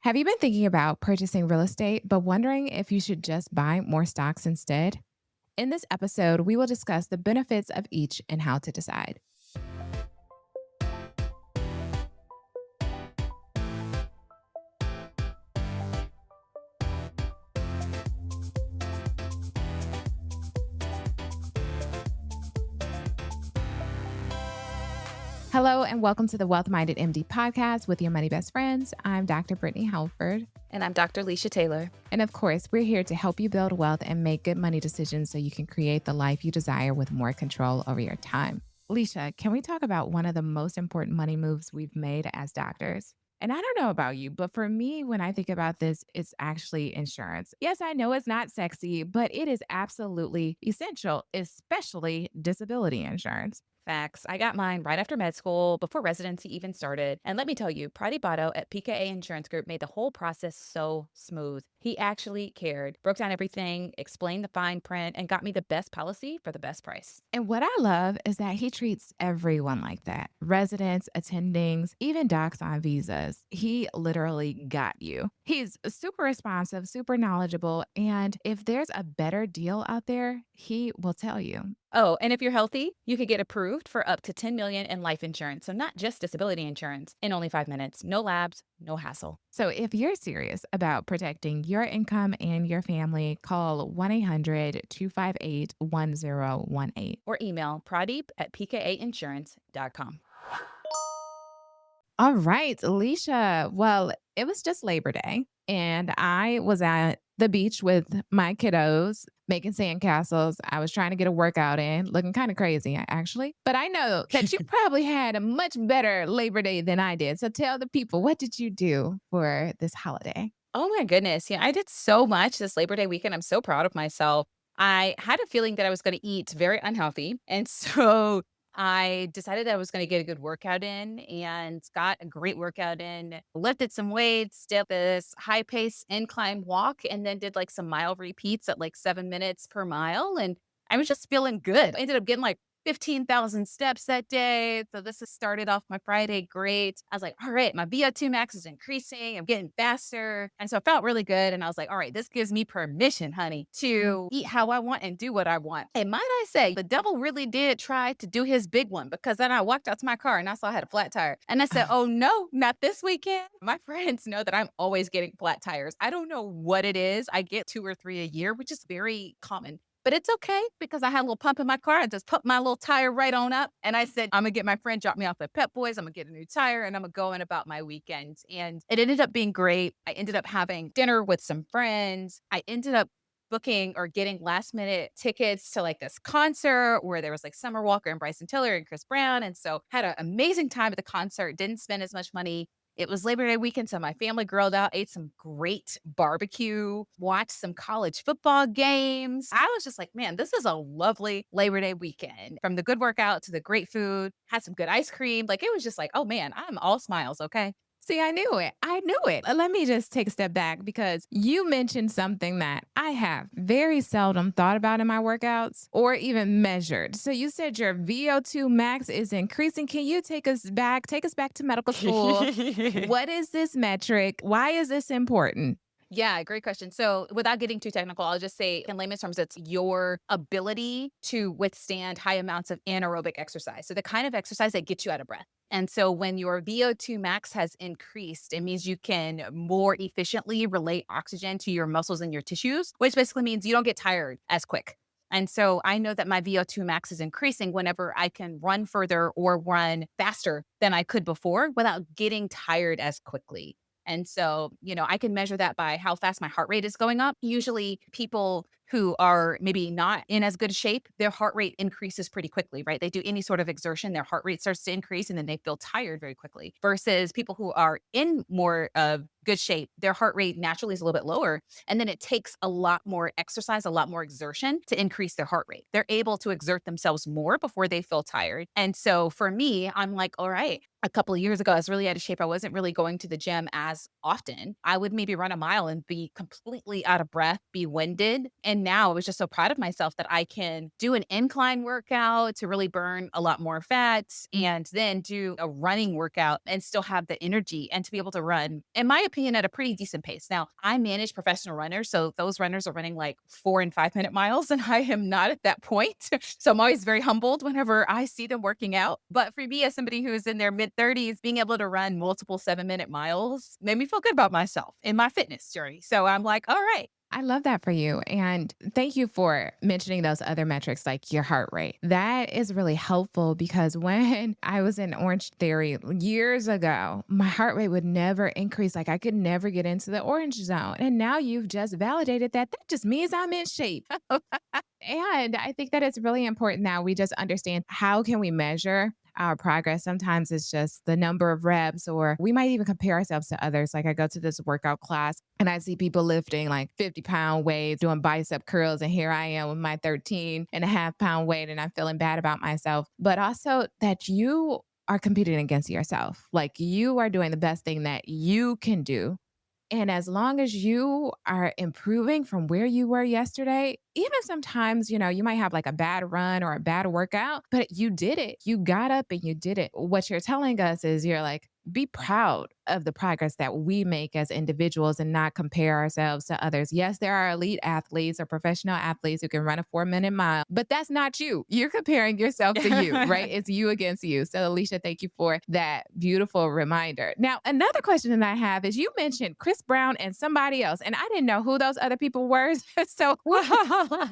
Have you been thinking about purchasing real estate, but wondering if you should just buy more stocks instead? In this episode, we will discuss the benefits of each and how to decide. Hello, and welcome to the Wealth Minded MD podcast with your money best friends. I'm Dr. Brittany Halford. And I'm Dr. Leisha Taylor. And of course, we're here to help you build wealth and make good money decisions so you can create the life you desire with more control over your time. Leisha, can we talk about one of the most important money moves we've made as doctors? And I don't know about you, but for me, when I think about this, it's actually insurance. Yes, I know it's not sexy, but it is absolutely essential, especially disability insurance. Facts. I got mine right after med school, before residency even started. And let me tell you, Prati Botto at PKA Insurance Group made the whole process so smooth. He actually cared, broke down everything, explained the fine print, and got me the best policy for the best price. And what I love is that he treats everyone like that, residents, attendings, even docs on visas. He literally got you. He's super responsive, super knowledgeable. And if there's a better deal out there, he will tell you. Oh, and if you're healthy, you could get approved for up to 10 million in life insurance. So not just disability insurance in only 5 minutes. No labs, no hassle. So if you're serious about protecting your income and your family, call 1-800-258-1018. Or email pradeep at pkainsurance.com. All right, Alicia. Well, it was just Labor Day, and I was at the beach with my kiddos making sandcastles. I was trying to get a workout in, looking kind of crazy, actually. But I know that you probably had a much better Labor Day than I did. So tell the people, what did you do for this holiday? Oh my goodness. Yeah, I did so much this Labor Day weekend. I'm so proud of myself. I had a feeling that I was going to eat very unhealthy. And so I decided that I was going to get a good workout in and got a great workout in, lifted some weights, did this high pace incline walk, and then did like some mile repeats at like 7 minutes per mile. And I was just feeling good. I ended up getting like 15,000 steps that day. So this has started off my Friday great. I was like, all right, my VO2 max is increasing. I'm getting faster. And so I felt really good. And I was like, all right, this gives me permission, honey, to eat how I want and do what I want. And might I say, the devil really did try to do his big one, because then I walked out to my car and I saw I had a flat tire. And I said, oh no, not this weekend. My friends know that I'm always getting flat tires. I don't know what it is. I get 2 or 3 a year, which is very common. But it's okay, because I had a little pump in my car. I just put my little tire right on up. And I said, I'm going to get my friend, drop me off at Pep Boys. I'm going to get a new tire and I'm going to go in about my weekend. And it ended up being great. I ended up having dinner with some friends. I ended up booking or getting last minute tickets to like this concert where there was like Summer Walker and Bryson Tiller and Chris Brown. And so had an amazing time at the concert, didn't spend as much money. It was Labor Day weekend, so my family grilled out, ate some great barbecue, watched some college football games. I was just like, man, this is a lovely Labor Day weekend. From the good workout to the great food, had some good ice cream. Like, it was just like, oh man, I'm all smiles, okay? See, I knew it. I knew it. Let me just take a step back because you mentioned something that I have very seldom thought about in my workouts or even measured. So you said your VO2 max is increasing. Can you take us back to medical school? What is this metric? Why is this important? Yeah, great question. So, without getting too technical, I'll just say in layman's terms, it's your ability to withstand high amounts of anaerobic exercise. So, the kind of exercise that gets you out of breath. And so, when your VO2 max has increased, it means you can more efficiently relate oxygen to your muscles and your tissues, which basically means you don't get tired as quick. And so I know that my VO2 max is increasing whenever I can run further or run faster than I could before without getting tired as quickly. And so, I can measure that by how fast my heart rate is going up. Usually, people who are maybe not in as good shape, their heart rate increases pretty quickly, right? They do any sort of exertion, their heart rate starts to increase, and then they feel tired very quickly. Versus people who are in more of good shape, their heart rate naturally is a little bit lower. And then it takes a lot more exercise, a lot more exertion to increase their heart rate. They're able to exert themselves more before they feel tired. And so for me, I'm like, all right, a couple of years ago, I was really out of shape. I wasn't really going to the gym as often. I would maybe run a mile and be completely out of breath, be winded. And And now I was just so proud of myself that I can do an incline workout to really burn a lot more fat and then do a running workout and still have the energy and to be able to run, in my opinion, at a pretty decent pace. Now, I manage professional runners. So those runners are running like 4 and 5 minute miles, and I am not at that point. So I'm always very humbled whenever I see them working out. But for me, as somebody who is in their mid 30s, being able to run multiple 7 minute miles made me feel good about myself in my fitness journey. So I'm like, all right. I love that for you. And thank you for mentioning those other metrics like your heart rate. That is really helpful because when I was in Orange Theory years ago, my heart rate would never increase. Like I could never get into the orange zone. And now you've just validated that. That just means I'm in shape. And I think that it's really important now we just understand how can we measure our progress. Sometimes it's just the number of reps, or we might even compare ourselves to others. Like I go to this workout class and I see people lifting like 50-pound weights, doing bicep curls. And here I am with my 13.5 pound weight and I'm feeling bad about myself. But also that you are competing against yourself. Like you are doing the best thing that you can do, and as long as you are improving from where you were yesterday, even sometimes, you might have like a bad run or a bad workout, but you did it. You got up and you did it. What you're telling us is you're like, be proud of the progress that we make as individuals and not compare ourselves to others. Yes, there are elite athletes or professional athletes who can run a 4 minute mile, but that's not you. You're comparing yourself to you, right? It's you against you. So, Alicia, thank you for that beautiful reminder. Now, another question that I have is you mentioned Chris Brown and somebody else, and I didn't know who those other people were. So,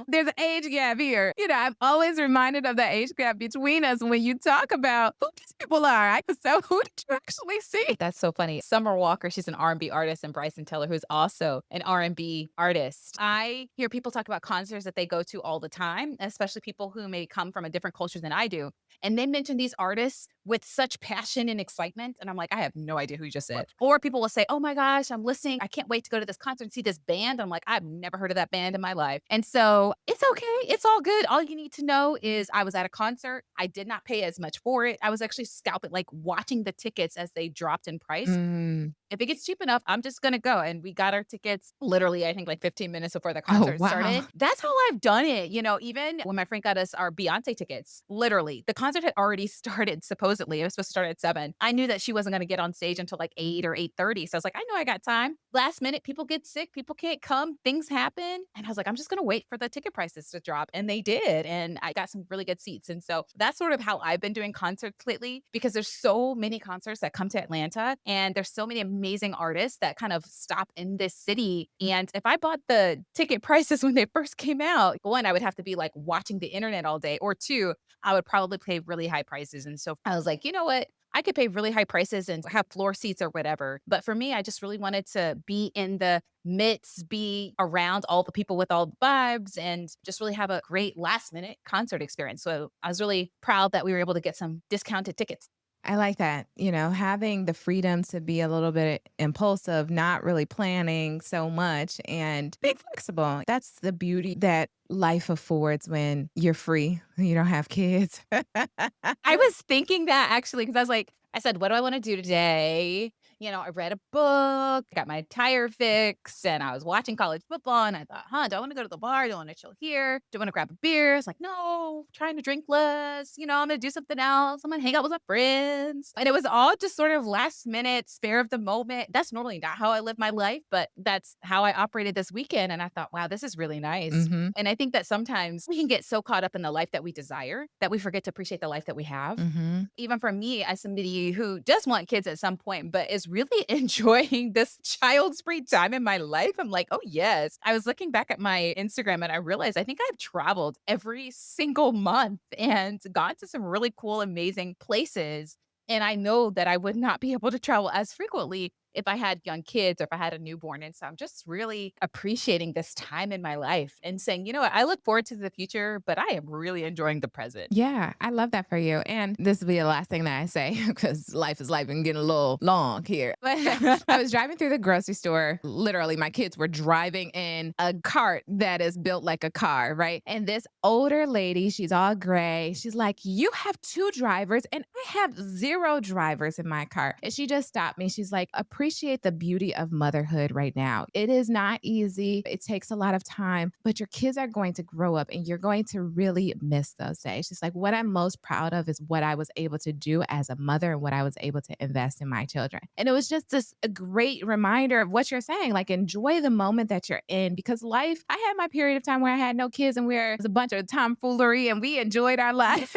there's an age gap here. I'm always reminded of the age gap between us when you talk about who these people are. So, who did you actually see? That's so funny. Summer Walker, she's an R&B artist, and Bryson Tiller, who's also an R&B artist. I hear people talk about concerts that they go to all the time, especially people who may come from a different culture than I do. And they mention these artists with such passion and excitement. And I'm like, I have no idea who you just said. Or people will say, oh my gosh, I'm listening. I can't wait to go to this concert and see this band. I'm like, I've never heard of that band in my life. And so it's okay. It's all good. All you need to know is I was at a concert. I did not pay as much for it. I was actually scalping, like watching the tickets as they dropped in price. Mm. If it gets cheap enough, I'm just gonna go. And we got our tickets literally, I think like 15 minutes before the Oh, concert wow. started. That's how I've done it. Even when my friend got us our Beyonce tickets, literally, the concert had already started, supposedly. It was supposed to start at 7. I knew that she wasn't gonna get on stage until like 8 or 8:30. So I was like, I know I got time. Last minute, people get sick, people can't come, things happen. And I was like, I'm just gonna wait for the ticket prices to drop. And they did. And I got some really good seats. And so that's sort of how I've been doing concerts lately because there's so many concerts that come to Atlanta and there's so many amazing artists that kind of stop in this city. And if I bought the ticket prices when they first came out, one, I would have to be like watching the internet all day, or two, I would probably pay really high prices. And so I was like, you know what? I could pay really high prices and have floor seats or whatever. But for me, I just really wanted to be in the midst, be around all the people with all the vibes, and just really have a great last minute concert experience. So I was really proud that we were able to get some discounted tickets. I like that, having the freedom to be a little bit impulsive, not really planning so much and be flexible. That's the beauty that life affords when you're free, you don't have kids. I was thinking that actually, because I said, what do I want to do today? I read a book, got my tire fixed, and I was watching college football. And I thought, do I want to go to the bar? Do I want to chill here? Do I want to grab a beer? It's like, no, trying to drink less. I'm going to do something else. I'm going to hang out with my friends. And it was all just sort of last minute, spare of the moment. That's normally not how I live my life, but that's how I operated this weekend. And I thought, wow, this is really nice. Mhm. And I think that sometimes we can get so caught up in the life that we desire that we forget to appreciate the life that we have. Mhm. Even for me, as somebody who does want kids at some point, but is really enjoying this child's free time in my life, I'm like, oh, yes. I was looking back at my Instagram and I realized I think I've traveled every single month and gone to some really cool, amazing places. And I know that I would not be able to travel as frequently if I had young kids or if I had a newborn. And so I'm just really appreciating this time in my life and saying, you know what, I look forward to the future, but I am really enjoying the present. Yeah, I love that for you. And this will be the last thing that I say because life is life and getting a little long here. But I was driving through the grocery store. Literally, my kids were driving in a cart that is built like a car, right? And this older lady, she's all gray. She's like, you have two drivers and I have zero drivers in my car. And she just stopped me. She's like, appreciate appreciate the beauty of motherhood right now. It is not easy. It takes a lot of time, but your kids are going to grow up and you're going to really miss those days. Just like what I'm most proud of is what I was able to do as a mother and what I was able to invest in my children. And it was just this a great reminder of what you're saying. Like enjoy the moment that you're in because life, I had my period of time where I had no kids and where it was a bunch of tomfoolery and we enjoyed our lives.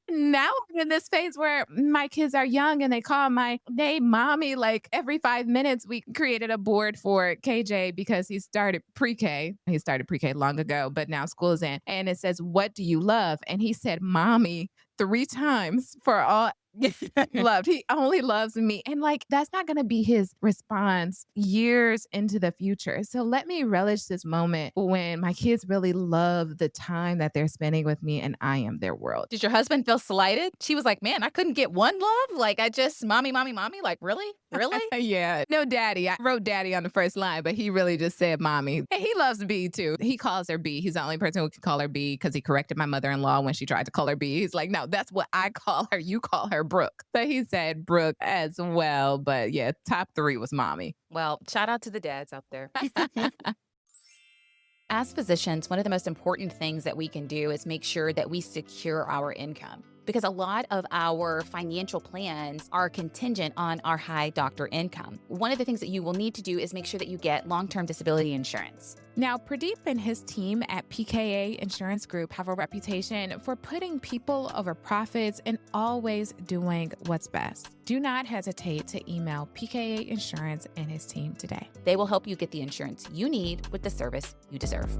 Now I'm in this phase where my kids are young and they call my name mommy like every 5 minutes. We created a board for KJ because he started pre-K. He started pre-K long ago, but now school is in. And it says, "What do you love?" And he said mommy 3 times for all loved. He only loves me. And like, that's not going to be his response years into the future. So let me relish this moment when my kids really love the time that they're spending with me and I am their world. Did your husband feel slighted? She was like, "Man, I couldn't get one love? Like, I just mommy, mommy, mommy? Like, really? Really?" Yeah. No, daddy. I wrote daddy on the first line, but he really just said mommy. And he loves B too. He calls her B. He's the only person who can call her B because he corrected my mother in law when she tried to call her B. He's like, no, that's what I call her. You call her Brooke. So he said Brooke as well. But yeah, top three was mommy. Well, shout out to the dads out there. As physicians, one of the most important things that we can do is make sure that we secure our income because a lot of our financial plans are contingent on our high doctor income. One of the things that you will need to do is make sure that you get long-term disability insurance. Now, Pradeep and his team at PKA Insurance Group have a reputation for putting people over profits and always doing what's best. Do not hesitate to email PKA Insurance and his team today. They will help you get the insurance you need with the service you deserve.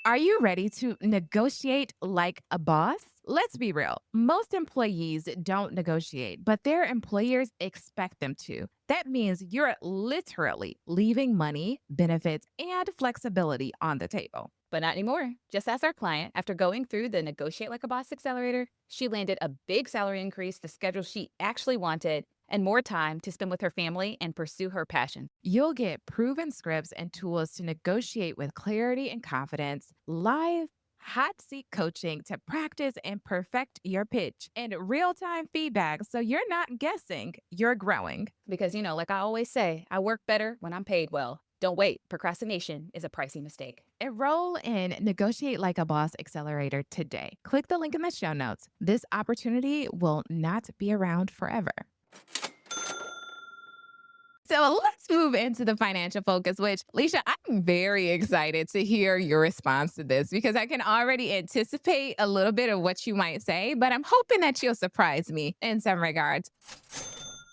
Are you ready to negotiate like a boss? Let's be real. Most employees don't negotiate, but their employers expect them to. That means you're literally leaving money, benefits, and flexibility on the table. But not anymore. Just as our client, after going through the Negotiate Like a Boss Accelerator, she landed a big salary increase, the schedule she actually wanted, and more time to spend with her family and pursue her passion. You'll get proven scripts and tools to negotiate with clarity and confidence, live hot seat coaching to practice and perfect your pitch, and real time feedback so you're not guessing, you're growing. Because, like I always say, I work better when I'm paid well. Don't wait. Procrastination is a pricey mistake. Enroll in Negotiate Like a Boss Accelerator today. Click the link in the show notes. This opportunity will not be around forever. So let's move into the financial focus, which, Leisha, I'm very excited to hear your response to this because I can already anticipate a little bit of what you might say, but I'm hoping that you'll surprise me in some regards.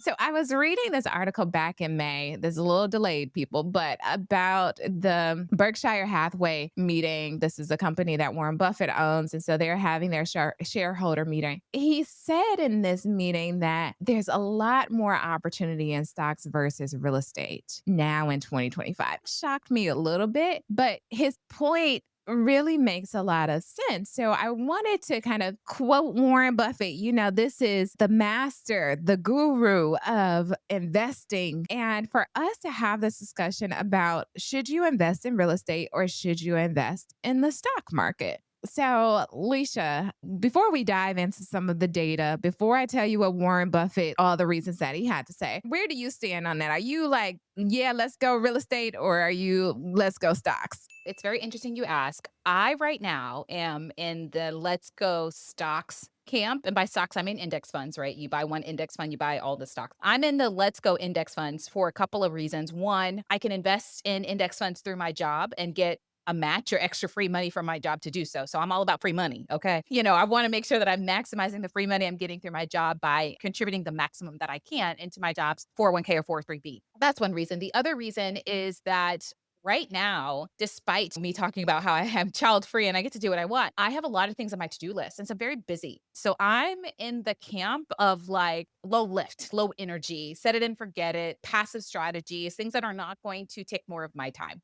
So I was reading this article back in May. There's a little delayed, people, but about the Berkshire Hathaway meeting. This is a company that Warren Buffett owns. And so they're having their shareholder meeting. He said in this meeting that there's a lot more opportunity in stocks versus real estate now in 2025. Shocked me a little bit, but his point really makes a lot of sense. So I wanted to kind of quote Warren Buffett. This is the master, the guru of investing. And for us to have this discussion about should you invest in real estate or should you invest in the stock market? So, Leisha, before we dive into some of the data, before I tell you what Warren Buffett, all the reasons that he had to say, where do you stand on that? Are you like, yeah, let's go real estate, or are you, let's go stocks? It's very interesting you ask. I right now am in the let's go stocks camp. And by stocks, I mean index funds, right? You buy one index fund, you buy all the stocks. I'm in the let's go index funds for a couple of reasons. One, I can invest in index funds through my job and get a match or extra free money from my job to do so. So I'm all about free money. Okay. I want to make sure that I'm maximizing the free money I'm getting through my job by contributing the maximum that I can into my job's 401k or 403b. That's one reason. The other reason is that right now, despite me talking about how I am child free and I get to do what I want, I have a lot of things on my to do list. And so I'm very busy. So I'm in the camp of like low lift, low energy, set it and forget it, passive strategies, things that are not going to take more of my time.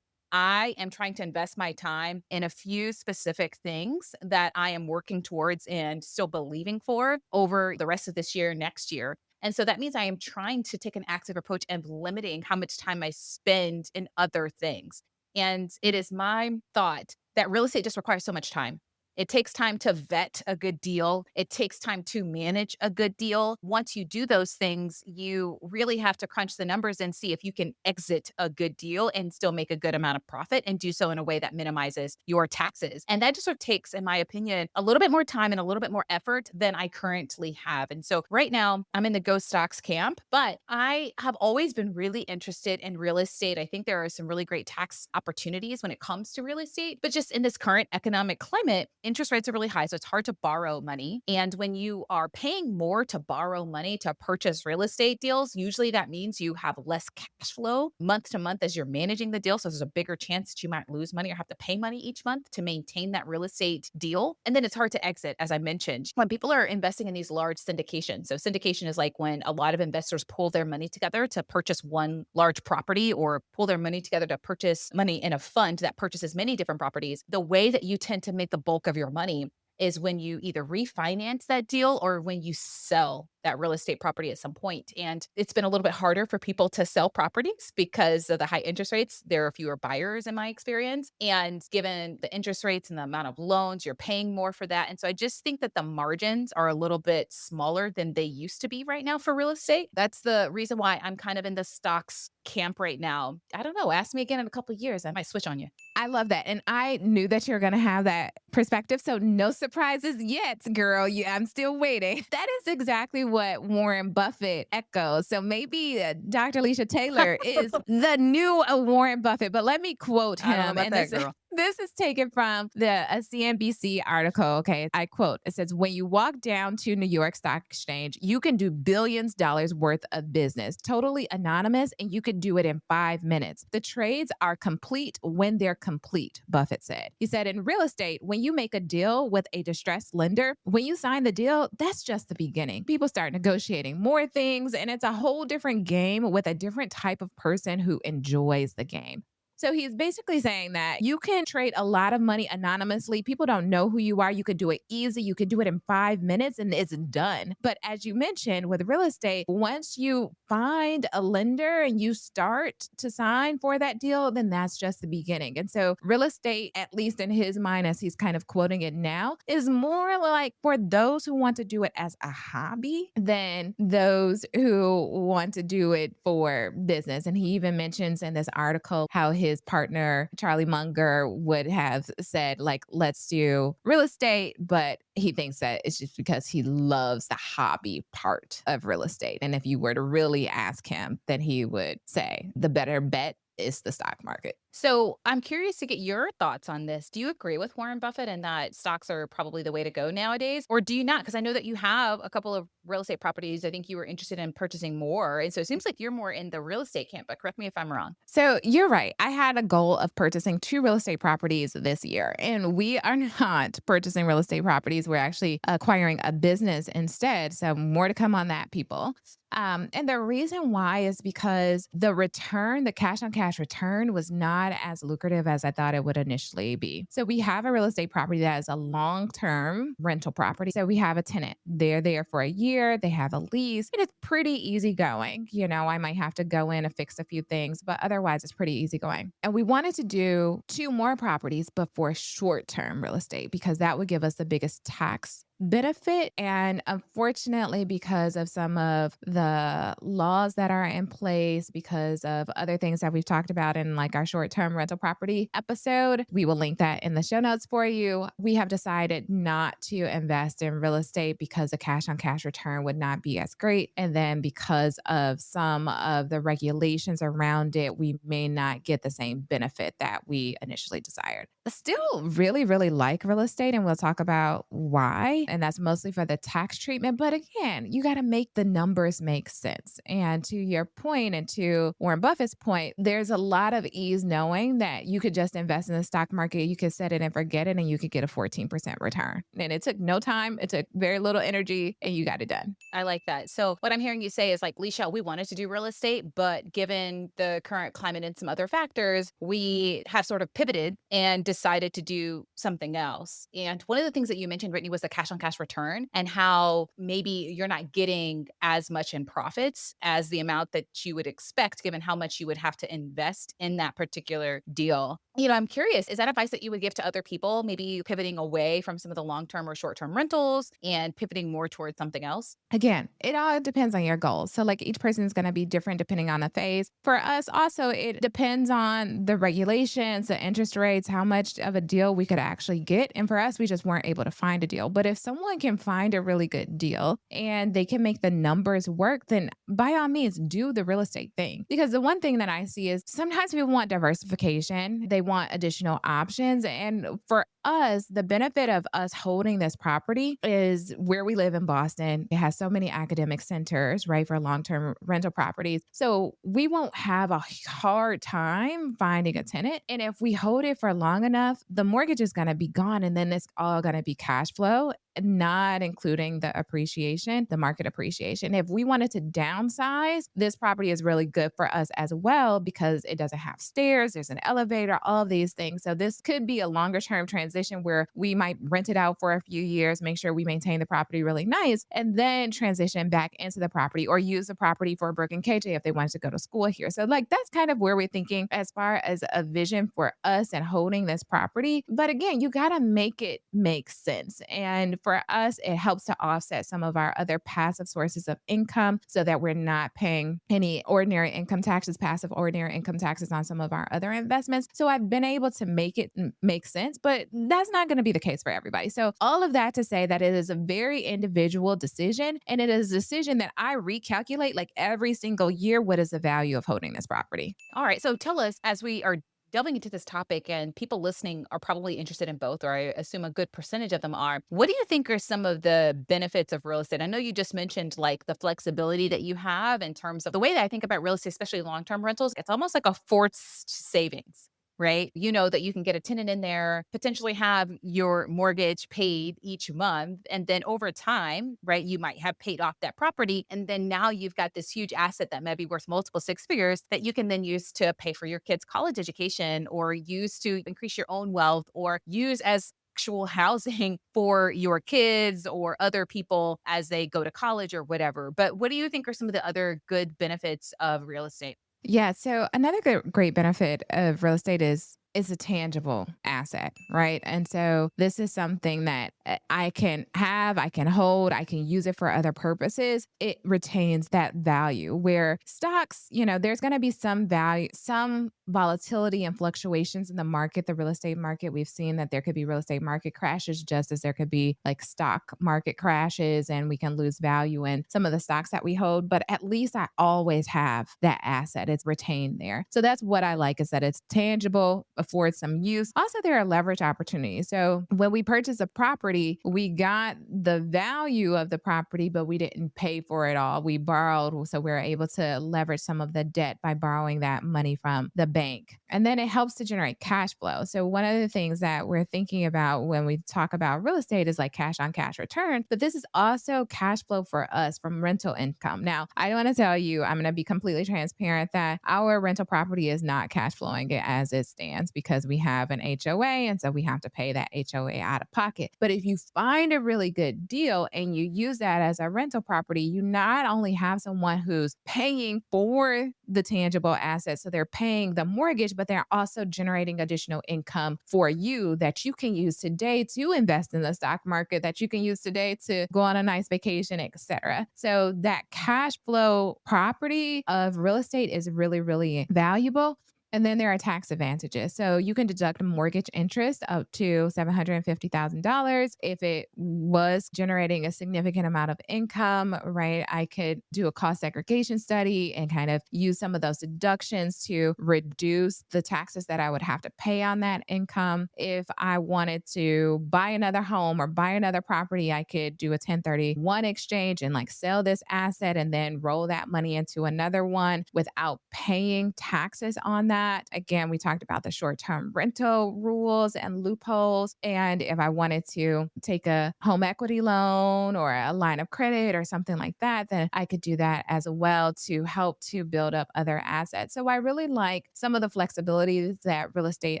I am trying to invest my time in a few specific things that I am working towards and still believing for over the rest of this year, next year. And so that means I am trying to take an active approach and limiting how much time I spend in other things. And it is my thought that real estate just requires so much time. It takes time to vet a good deal. It takes time to manage a good deal. Once you do those things, you really have to crunch the numbers and see if you can exit a good deal and still make a good amount of profit and do so in a way that minimizes your taxes. And that just sort of takes, in my opinion, a little bit more time and a little bit more effort than I currently have. And so right now, I'm in the ghost stocks camp, but I have always been really interested in real estate. I think there are some really great tax opportunities when it comes to real estate, but just in this current economic climate, interest rates are really high. So it's hard to borrow money. And when you are paying more to borrow money to purchase real estate deals, usually that means you have less cash flow month to month as you're managing the deal. So there's a bigger chance that you might lose money or have to pay money each month to maintain that real estate deal. And then it's hard to exit, as I mentioned, when people are investing in these large syndications. So syndication is like when a lot of investors pull their money together to purchase one large property or pull their money together to purchase money in a fund that purchases many different properties. The way that you tend to make the bulk of your money is when you either refinance that deal or when you sell that real estate property at some point. And it's been a little bit harder for people to sell properties because of the high interest rates. There are fewer buyers in my experience. And given the interest rates and the amount of loans, you're paying more for that. And so I just think that the margins are a little bit smaller than they used to be right now for real estate. That's the reason why I'm kind of in the stocks camp right now. I don't know. Ask me again in a couple of years. I might switch on you. I love that. And I knew that you're going to have that perspective. So no surprises yet, girl. I'm still waiting. That is exactly what Warren Buffett echoes. So maybe Dr. Alicia Taylor is the new Warren Buffett. But let me quote I don't know him. about And that, this, girl. this is taken from a CNBC article. Okay. I quote, it says, when you walk down to New York Stock Exchange, you can do billions worth of business, totally anonymous, and you could do it in 5 minutes. The trades are complete when they're complete, Buffett said. He said, in real estate, when you make a deal with a distressed lender, when you sign the deal, that's just the beginning. People start negotiating more things, and it's a whole different game with a different type of person who enjoys the game. So he's basically saying that you can trade a lot of money anonymously. People don't know who you are. You could do it easy. You could do it in 5 minutes and it's done. But as you mentioned with real estate, once you find a lender and you start to sign for that deal, then that's just the beginning. And so real estate, at least in his mind, as he's kind of quoting it now, is more like for those who want to do it as a hobby than those who want to do it for business. And he even mentions in this article how his partner, Charlie Munger, would have said, like, let's do real estate, but he thinks that it's just because he loves the hobby part of real estate. And if you were to really ask him, then he would say the better bet is the stock market. So I'm curious to get your thoughts on this. Do you agree with Warren Buffett and that stocks are probably the way to go nowadays? Or do you not? Because I know that you have a couple of real estate properties. I think you were interested in purchasing more. And so it seems like you're more in the real estate camp, but correct me if I'm wrong. So you're right. I had a goal of purchasing 2 real estate properties this year, and we are not purchasing real estate properties. We're actually acquiring a business instead. So more to come on that, people. And the reason why is because the cash on cash return was not as lucrative as I thought it would initially be. So we have a real estate property that is a long-term rental property. So we have a tenant. They're there for a year. They have a lease. And it's pretty easy going. I might have to go in and fix a few things, but otherwise it's pretty easy going. And we wanted to do 2 more properties, but for short-term real estate, because that would give us the biggest tax benefit. And unfortunately, because of some of the laws that are in place, because of other things that we've talked about in like our short term rental property episode, we will link that in the show notes for you. We have decided not to invest in real estate because the cash on cash return would not be as great. And then because of some of the regulations around it, we may not get the same benefit that we initially desired. I still really, really like real estate, and we'll talk about why. And that's mostly for the tax treatment. But again, you got to make the numbers make sense. And to your point, and to Warren Buffett's point, there's a lot of ease knowing that you could just invest in the stock market, you could set it and forget it, and you could get a 14% return. And it took no time, it took very little energy, and you got it done. I like that. So what I'm hearing you say is like, Leisha, we wanted to do real estate, but given the current climate and some other factors, we have sort of pivoted and decided to do something else. And one of the things that you mentioned, Brittany, was the cash on cash return and how maybe you're not getting as much in profits as the amount that you would expect, given how much you would have to invest in that particular deal. I'm curious, is that advice that you would give to other people, maybe pivoting away from some of the long term or short term rentals and pivoting more towards something else? Again, it all depends on your goals. So, like, each person is going to be different depending on the phase. For us, also, it depends on the regulations, the interest rates, how much of a deal we could actually get. And for us, we just weren't able to find a deal. But if someone can find a really good deal and they can make the numbers work, then by all means, do the real estate thing. Because the one thing that I see is sometimes people want diversification, they want additional options. And for us, the benefit of us holding this property is where we live in Boston. It has so many academic centers, right, for long term rental properties. So we won't have a hard time finding a tenant. And if we hold it for long enough, the mortgage is going to be gone and then it's all going to be cash flow, not including the appreciation, the market appreciation. If we wanted to downsize, this property is really good for us as well because it doesn't have stairs, there's an elevator, all of these things. So this could be a longer term transition where we might rent it out for a few years, make sure we maintain the property really nice, and then transition back into the property or use the property for Brooke and KJ if they wanted to go to school here. So like that's kind of where we're thinking as far as a vision for us and holding this property. But again, you got to make it make sense. And for us, it helps to offset some of our other passive sources of income so that we're not paying any ordinary income taxes, passive ordinary income taxes on some of our other investments. So I've been able to make it make sense, but that's not going to be the case for everybody. So all of that to say that it is a very individual decision and it is a decision that I recalculate like every single year. What is the value of holding this property? All right. So tell us, as we are delving into this topic, and people listening are probably interested in both, or I assume a good percentage of them are. What do you think are some of the benefits of real estate? I know you just mentioned like the flexibility that you have in terms of the way that I think about real estate, especially long term rentals. It's almost like a forced savings. Right. You know that you can get a tenant in there, potentially have your mortgage paid each month. And then over time, right, you might have paid off that property. And then now you've got this huge asset that may be worth multiple six figures that you can then use to pay for your kids' college education or use to increase your own wealth or use as actual housing for your kids or other people as they go to college or whatever. But what do you think are some of the other good benefits of real estate? Yeah. So another great benefit of real estate is a tangible asset, right? And so this is something that I can have, I can hold, I can use it for other purposes. It retains that value where stocks, there's going to be some value, some volatility and fluctuations in the market, the real estate market. We've seen that there could be real estate market crashes just as there could be like stock market crashes and we can lose value in some of the stocks that we hold, but at least I always have that asset. It's retained there. So that's what I like is that it's tangible, affords some use. Also, there are leverage opportunities. So when we purchase a property, we got the value of the property, but we didn't pay for it all. We borrowed. So we're able to leverage some of the debt by borrowing that money from the bank. And then it helps to generate cash flow. So one of the things that we're thinking about when we talk about real estate is like cash on cash return, but this is also cash flow for us from rental income. Now, I want to tell you, I'm going to be completely transparent that our rental property is not cash flowing as it stands because we have an HOA. And so we have to pay that HOA out of pocket. But if you find a really good deal and you use that as a rental property, you not only have someone who's paying for the tangible assets, so they're paying the mortgage, but they're also generating additional income for you that you can use today to invest in the stock market, that you can use today to go on a nice vacation, etc. So that cash flow property of real estate is really, really valuable. And then there are tax advantages. So you can deduct mortgage interest up to $750,000 if it was generating a significant amount of income, right? I could do a cost segregation study and kind of use some of those deductions to reduce the taxes that I would have to pay on that income. If I wanted to buy another home or buy another property, I could do a 1031 exchange and like sell this asset and then roll that money into another one without paying taxes on that. that. Again, we talked about the short term rental rules and loopholes. And if I wanted to take a home equity loan or a line of credit or something like that, then I could do that as well to help to build up other assets. So I really like some of the flexibilities that real estate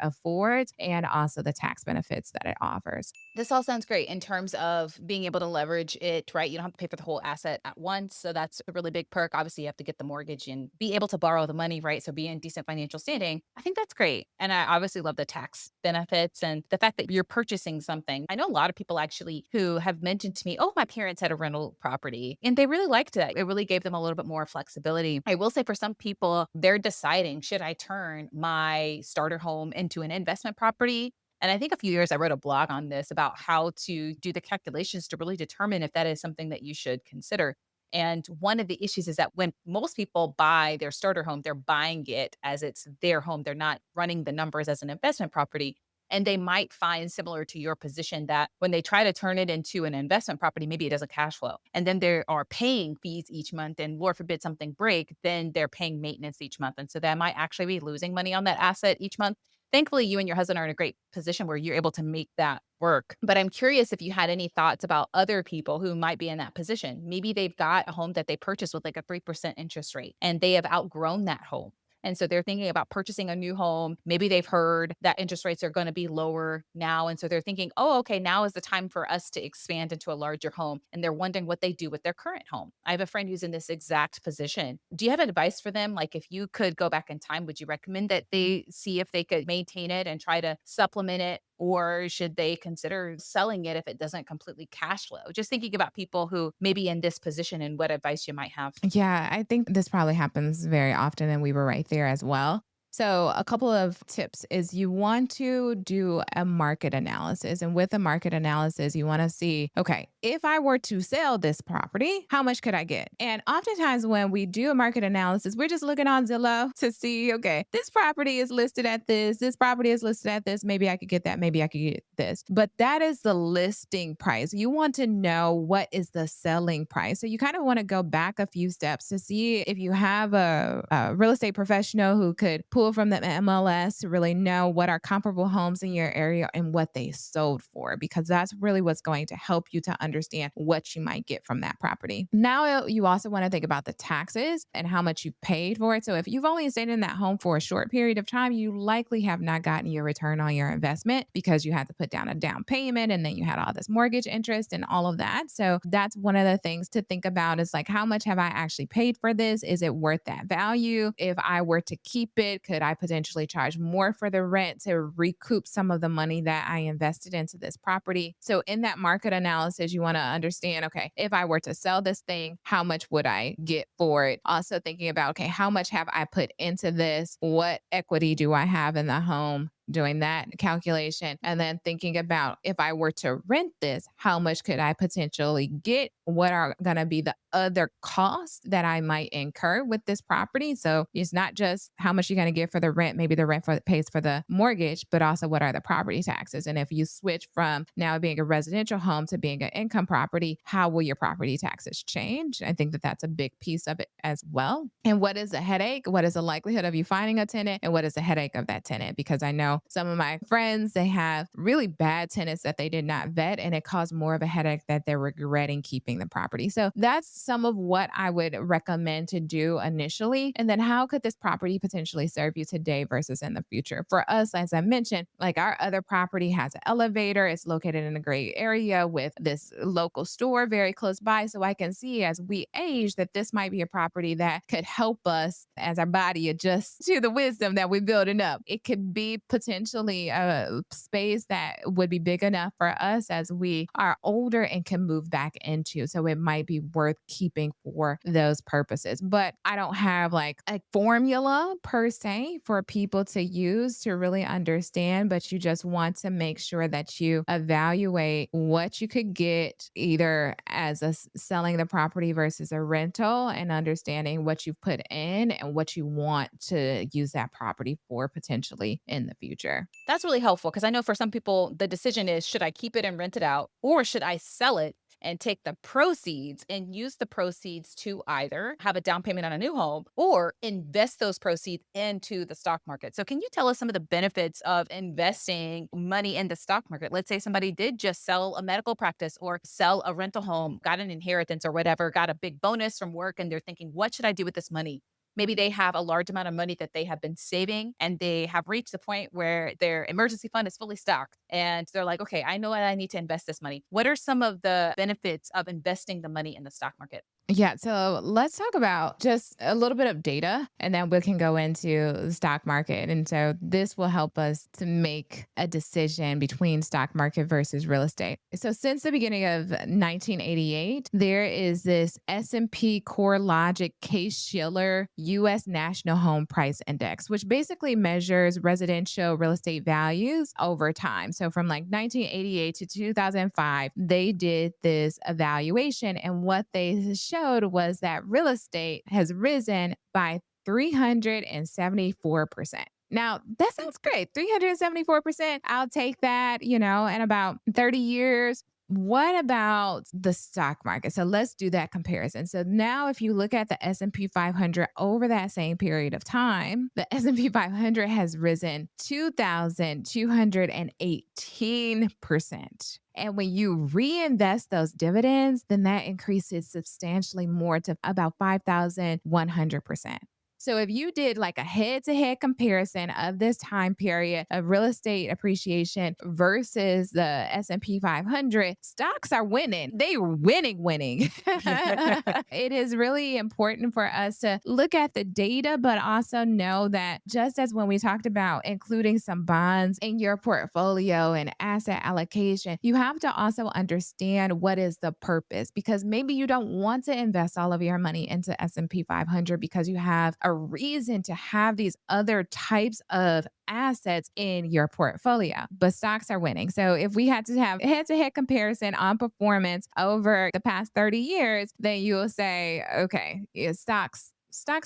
affords and also the tax benefits that it offers. This all sounds great in terms of being able to leverage it, right? You don't have to pay for the whole asset at once. So that's a really big perk. Obviously, you have to get the mortgage and be able to borrow the money, right? So be in decent financial standing. I think that's great. And I obviously love the tax benefits and the fact that you're purchasing something. I know a lot of people actually who have mentioned to me, oh, my parents had a rental property and they really liked it. It really gave them a little bit more flexibility. I will say for some people, they're deciding, should I turn my starter home into an investment property? And I think a few years I wrote a blog on this about how to do the calculations to really determine if that is something that you should consider. And one of the issues is that when most people buy their starter home, they're buying it as it's their home. They're not running the numbers as an investment property. And they might find, similar to your position, that when they try to turn it into an investment property, maybe it doesn't cash flow. And then they are paying fees each month. And Lord forbid something break, then they're paying maintenance each month. And so they might actually be losing money on that asset each month. Thankfully, you and your husband are in a great position where you're able to make that work. But I'm curious if you had any thoughts about other people who might be in that position. Maybe they've got a home that they purchased with like a 3% interest rate and they have outgrown that home. And so they're thinking about purchasing a new home. Maybe they've heard that interest rates are going to be lower now. And so they're thinking, oh, okay, now is the time for us to expand into a larger home. And they're wondering what they do with their current home. I have a friend who's in this exact position. Do you have advice for them? Like, if you could go back in time, would you recommend that they see if they could maintain it and try to supplement it? Or should they consider selling it if it doesn't completely cash flow? Just thinking about people who may be in this position and what advice you might have. Yeah, I think this probably happens very often, and we were right there as well. So, a couple of tips is you want to do a market analysis. And with a market analysis, you want to see, okay, if I were to sell this property, how much could I get? And oftentimes, when we do a market analysis, we're just looking on Zillow to see, okay, this property is listed at this property is listed at this. Maybe I could get that. Maybe I could get this. But that is the listing price. You want to know what is the selling price. So, you kind of want to go back a few steps to see if you have a real estate professional who could pull from the MLS to really know what are comparable homes in your area and what they sold for, because that's really what's going to help you to understand what you might get from that property. Now, you also want to think about the taxes and how much you paid for it. So, if you've only stayed in that home for a short period of time, you likely have not gotten your return on your investment because you had to put down a down payment and then you had all this mortgage interest and all of that. So, that's one of the things to think about is like, how much have I actually paid for this? Is it worth that value? If I were to keep it, could I potentially charge more for the rent to recoup some of the money that I invested into this property? So, in that market analysis, you want to understand, okay, if I were to sell this thing, how much would I get for it? Also, thinking about, okay, how much have I put into this? What equity do I have in the home? Doing that calculation and then thinking about, if I were to rent this, how much could I potentially get? What are going to be the other costs that I might incur with this property? So it's not just how much you're going to get for the rent, maybe the rent pays for the mortgage, but also what are the property taxes? And if you switch from now being a residential home to being an income property, how will your property taxes change? I think that that's a big piece of it as well. And what is the headache? What is the likelihood of you finding a tenant? And what is the headache of that tenant? Because I know some of my friends, they have really bad tenants that they did not vet, and it caused more of a headache that they're regretting keeping the property. So that's some of what I would recommend to do initially. And then how could this property potentially serve you today versus in the future? For us, as I mentioned, like our other property has an elevator. It's located in a great area with this local store very close by. So I can see as we age that this might be a property that could help us as our body adjusts to the wisdom that we're building up. It could be potentially a space that would be big enough for us as we are older and can move back into. So it might be worth keeping for those purposes. But I don't have like a formula per se for people to use to really understand, but you just want to make sure that you evaluate what you could get either as selling the property versus a rental, and understanding what you've put in and what you want to use that property for potentially in the future. That's really helpful because I know for some people, the decision is, should I keep it and rent it out or should I sell it and take the proceeds and use the proceeds to either have a down payment on a new home or invest those proceeds into the stock market. So, can you tell us some of the benefits of investing money in the stock market? Let's say somebody did just sell a medical practice or sell a rental home, got an inheritance or whatever, got a big bonus from work, and they're thinking, what should I do with this money? Maybe they have a large amount of money that they have been saving and they have reached the point where their emergency fund is fully stocked. And they're like, okay, I know what I need to invest this money. What are some of the benefits of investing the money in the stock market? Yeah, so let's talk about just a little bit of data and then we can go into the stock market. And so this will help us to make a decision between stock market versus real estate. So since the beginning of 1988, there is this S&P CoreLogic Case-Shiller US National Home Price Index, which basically measures residential real estate values over time. So from like 1988 to 2005, they did this evaluation and what they showed was that real estate has risen by 374%. Now, that sounds great. 374%. I'll take that, in about 30 years. What about the stock market? So let's do that comparison. So now if you look at the S&P 500 over that same period of time, the S&P 500 has risen 2,218%. And when you reinvest those dividends, then that increases substantially more to about 5,100%. So if you did like a head-to-head comparison of this time period of real estate appreciation versus the S&P 500, stocks are winning. They're winning. It is really important for us to look at the data, but also know that just as when we talked about including some bonds in your portfolio and asset allocation, you have to also understand what is the purpose because maybe you don't want to invest all of your money into S&P 500 because you have a reason to have these other types of assets in your portfolio, but stocks are winning. So if we had to have head to head comparison on performance over the past 30 years, then you will say, okay, yeah, stocks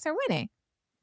are winning.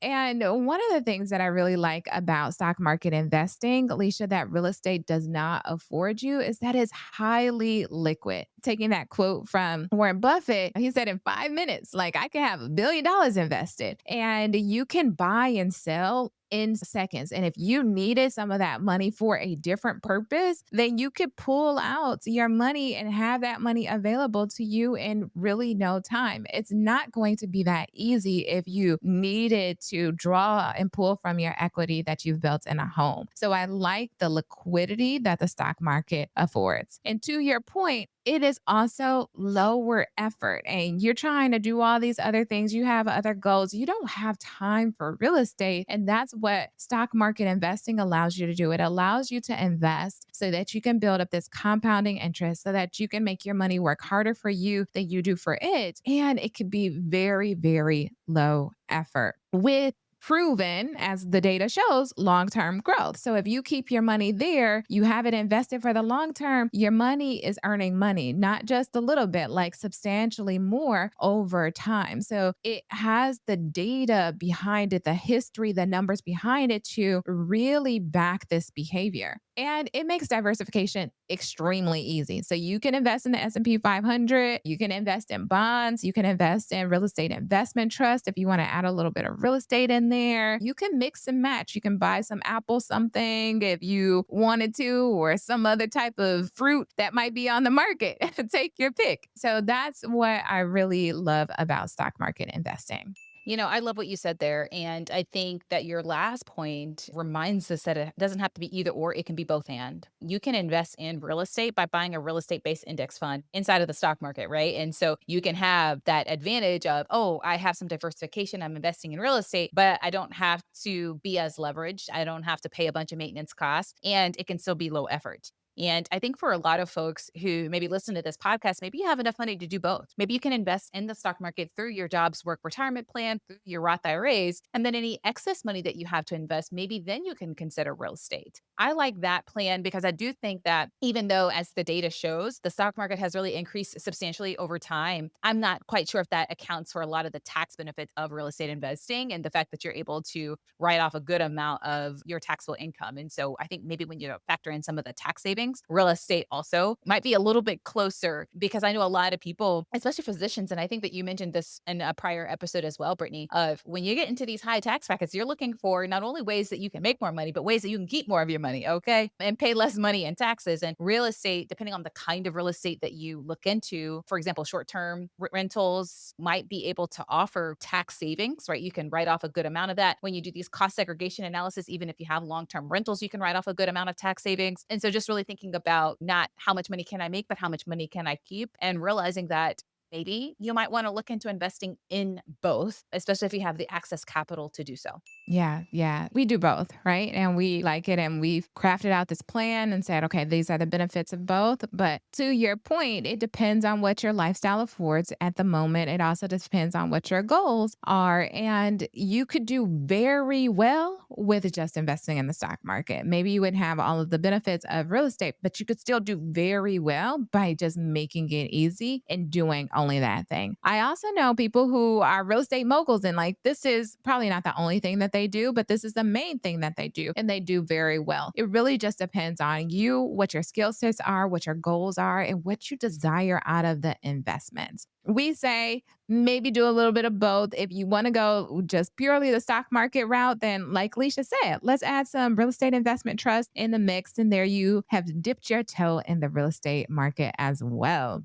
And one of the things that I really like about stock market investing, Alicia, that real estate does not afford you is that it's highly liquid. Taking that quote from Warren Buffett, he said in 5 minutes, like I can have $1 billion invested and you can buy and sell in seconds. And if you needed some of that money for a different purpose, then you could pull out your money and have that money available to you in really no time. It's not going to be that easy if you needed to draw and pull from your equity that you've built in a home. So I like the liquidity that the stock market affords. And to your point, it is also lower effort and you're trying to do all these other things. You have other goals. You don't have time for real estate. And that's what stock market investing allows you to do. It allows you to invest so that you can build up this compounding interest so that you can make your money work harder for you than you do for it. And it could be very, very low effort with proven, as the data shows, long term growth. So if you keep your money there, you have it invested for the long term, your money is earning money, not just a little bit, like substantially more over time. So it has the data behind it, the history, the numbers behind it to really back this behavior. And it makes diversification extremely easy. So you can invest in the S&P 500, you can invest in bonds, you can invest in real estate investment trust if you want to add a little bit of real estate in there. You can mix and match. You can buy some apple something if you wanted to or some other type of fruit that might be on the market. Take your pick. So that's what I really love about stock market investing. I love what you said there. And I think that your last point reminds us that it doesn't have to be either or, it can be both and. You can invest in real estate by buying a real estate based index fund inside of the stock market, right? And so you can have that advantage of, oh, I have some diversification. I'm investing in real estate, but I don't have to be as leveraged. I don't have to pay a bunch of maintenance costs, and it can still be low effort. And I think for a lot of folks who maybe listen to this podcast, maybe you have enough money to do both. Maybe you can invest in the stock market through your jobs work retirement plan, through your Roth IRAs, and then any excess money that you have to invest, maybe then you can consider real estate. I like that plan because I do think that even though, as the data shows, the stock market has really increased substantially over time, I'm not quite sure if that accounts for a lot of the tax benefits of real estate investing and the fact that you're able to write off a good amount of your taxable income. And so I think maybe when you factor in some of the tax savings, real estate also might be a little bit closer because I know a lot of people, especially physicians, and I think that you mentioned this in a prior episode as well, Brittany, of when you get into these high tax brackets, you're looking for not only ways that you can make more money, but ways that you can keep more of your money, okay? And pay less money in taxes. And real estate, depending on the kind of real estate that you look into, for example, short term rentals might be able to offer tax savings, right? You can write off a good amount of that. When you do these cost segregation analysis, even if you have long term rentals, you can write off a good amount of tax savings. And so just really thinking about not how much money can I make, but how much money can I keep, and realizing that maybe you might want to look into investing in both, especially if you have the access capital to do so. Yeah, yeah. We do both, right? And we like it and we've crafted out this plan and said, okay, these are the benefits of both. But to your point, it depends on what your lifestyle affords at the moment. It also depends on what your goals are. And you could do very well with just investing in the stock market. Maybe you wouldn't have all of the benefits of real estate, but you could still do very well by just making it easy and doing only that thing. I also know people who are real estate moguls, and like this is probably not the only thing that they do, but this is the main thing that they do, and they do very well. It really just depends on you, what your skill sets are, what your goals are, and what you desire out of the investments. We say maybe do a little bit of both. If you want to go just purely the stock market route, then like Leisha said, let's add some real estate investment trust in the mix. And there you have dipped your toe in the real estate market as well.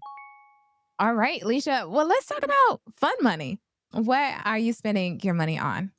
All right, Leisha. Well, let's talk about fun money. What are you spending your money on?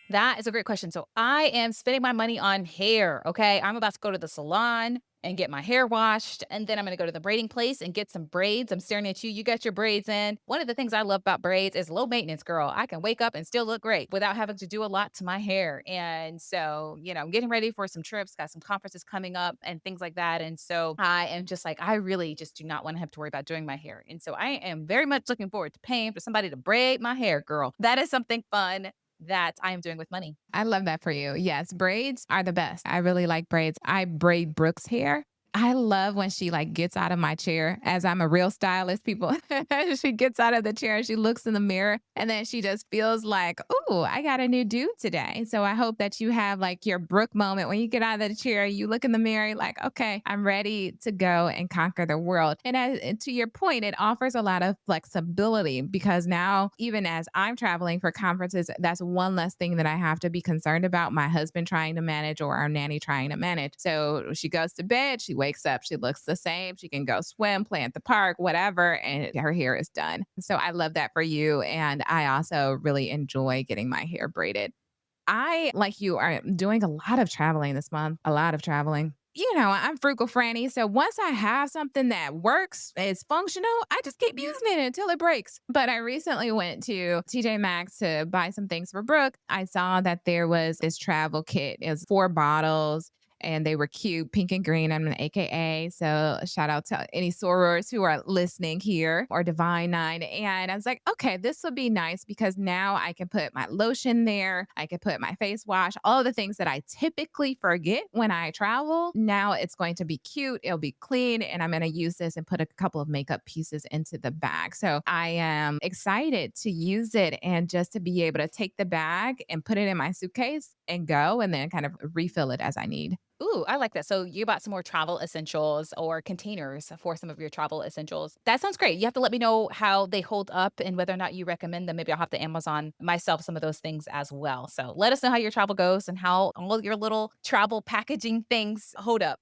That is a great question. So I am spending my money on hair. Okay. I'm about to go to the salon and get my hair washed. And then I'm going to go to the braiding place and get some braids. I'm staring at you. You got your braids in. One of the things I love about braids is low maintenance, girl. I can wake up and still look great without having to do a lot to my hair. And so, I'm getting ready for some trips, got some conferences coming up and things like that. And so I am just like, I really just do not want to have to worry about doing my hair. And so I am very much looking forward to paying for somebody to braid my hair, girl. That is something fun that I am doing with money. I love that for you. Yes, braids are the best. I really like braids. I braid Brooke's hair. I love when she like gets out of my chair as I'm a real stylist, people. She gets out of the chair and she looks in the mirror and then she just feels like, "Ooh, I got a new dude today." So I hope that you have like your Brooke moment when you get out of the chair, you look in the mirror, you're like, "Okay, I'm ready to go and conquer the world." And to your point, it offers a lot of flexibility because now even as I'm traveling for conferences, that's one less thing that I have to be concerned about my husband trying to manage or our nanny trying to manage. So she goes to bed, she wakes up, she looks the same. She can go swim, play at the park, whatever, and her hair is done. So I love that for you. And I also really enjoy getting my hair braided. I, like you, are doing a lot of traveling this month, a lot of traveling. I'm frugal Franny. So once I have something that works, is functional, I just keep using it until it breaks. But I recently went to TJ Maxx to buy some things for Brooke. I saw that there was this travel kit. It was 4 bottles and they were cute, pink and green. I'm an AKA. So shout out to any sorors who are listening here or Divine Nine. And I was like, okay, this would be nice because now I can put my lotion there. I can put my face wash, all the things that I typically forget when I travel. Now it's going to be cute. It'll be clean. And I'm going to use this and put a couple of makeup pieces into the bag. So I am excited to use it and just to be able to take the bag and put it in my suitcase and go and then kind of refill it as I need. Ooh, I like that. So you bought some more travel essentials or containers for some of your travel essentials. That sounds great. You have to let me know how they hold up and whether or not you recommend them. Maybe I'll have to Amazon myself some of those things as well. So let us know how your travel goes and how all your little travel packaging things hold up.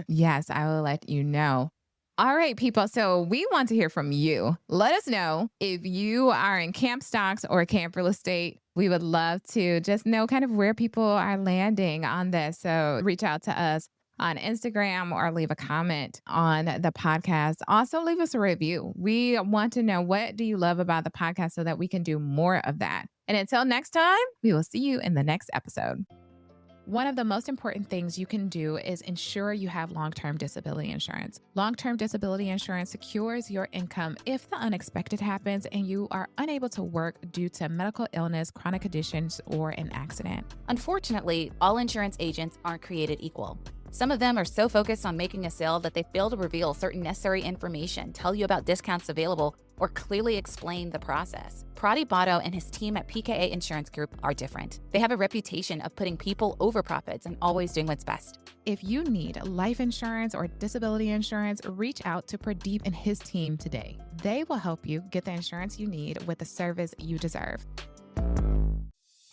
Yes, I will let you know. All right, people. So we want to hear from you. Let us know if you are in camp stocks or camp real estate. We would love to just know kind of where people are landing on this. So reach out to us on Instagram or leave a comment on the podcast. Also, leave us a review. We want to know, what do you love about the podcast so that we can do more of that. And until next time, we will see you in the next episode. One of the most important things you can do is ensure you have long term disability insurance. Long term disability insurance secures your income if the unexpected happens and you are unable to work due to medical illness, chronic conditions, or an accident. Unfortunately, all insurance agents aren't created equal. Some of them are so focused on making a sale that they fail to reveal certain necessary information, tell you about discounts available, or clearly explain the process. Prati Botto and his team at PKA Insurance Group are different. They have a reputation of putting people over profits and always doing what's best. If you need life insurance or disability insurance, reach out to Pradeep and his team today. They will help you get the insurance you need with the service you deserve.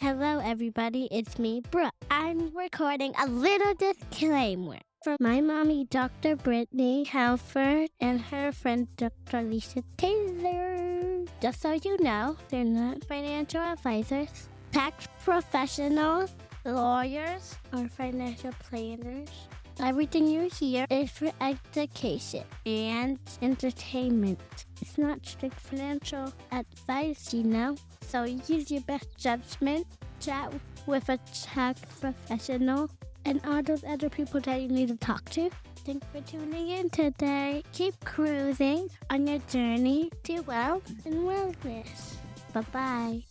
Hello, everybody. It's me, Brooke. I'm recording a little disclaimer for my mommy, Dr. Brittany Halford, and her friend, Dr. Lisa Taylor. Just so you know, they're not financial advisors, tax professionals, lawyers, or financial planners. Everything you hear is for education and entertainment. It's not strict financial advice, you know. So use your best judgment, chat with a tax professional, and all those other people that you need to talk to. Thanks for tuning in today. Keep cruising on your journey to wealth and wellness. Bye-bye.